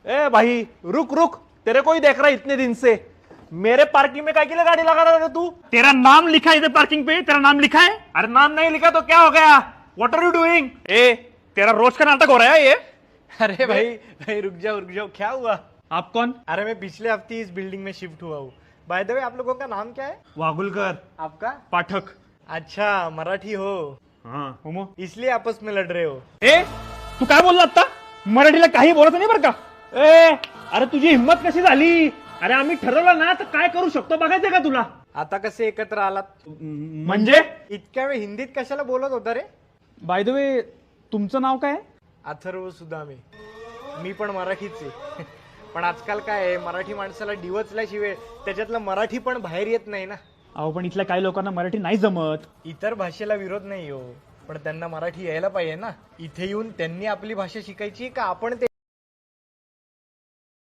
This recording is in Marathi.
ए भाई रुक रुक, तेरे को ही देख रहा है इतने दिन से। मेरे पार्किंग में काय के लिए गाड़ी लगा रहा था तू? तेरा नाम लिखा है इधर पार्किंग पे, तेरा नाम लिखा है। अरे नाम नहीं लिखा तो क्या हो गया? What are you doing? ए तेरा रोज का नाटक हो रहा है ये। अरे भाई रुक जाओ, क्या हुआ? आप कौन? अरे मैं पिछले हफ्ते इस बिल्डिंग में शिफ्ट हुआ हूँ। बाय द वे आप लोगों का नाम क्या है? वागुलकर आपका? पाठक। अच्छा मराठी हो, हाँ होमो। इसलिए आपस में लड़ रहे हो। ए तू काय बोलला आता? मराठीला काही बोलत नाही बरं का? ए अरे तुझी हिम्मत कशी झाली? अरे आम्ही ठरवलं ना तर काय करू शकतो बघायचंय का तुला? आता कसे एकत्र आलात? म्हणजे इतक्या वेळ हिंदीत कशाला बोलत होता रे? बाय द वे तुमचं नाव काय? अथर्व सुदामे. मी पण मराठीच आहे. पण आजकाल काय आहे, मराठी माणसाला डिवचल्याशिवाय त्याच्यातलं मराठी पण बाहेर येत नाही ना. अहो पण इथल्या काही लोकांना मराठी नाही जमत. इतर भाषेला विरोध नाही हो, पण त्यांना मराठी यायला पाहिजे ना. इथे येऊन त्यांनी आपली भाषा शिकायची का आपण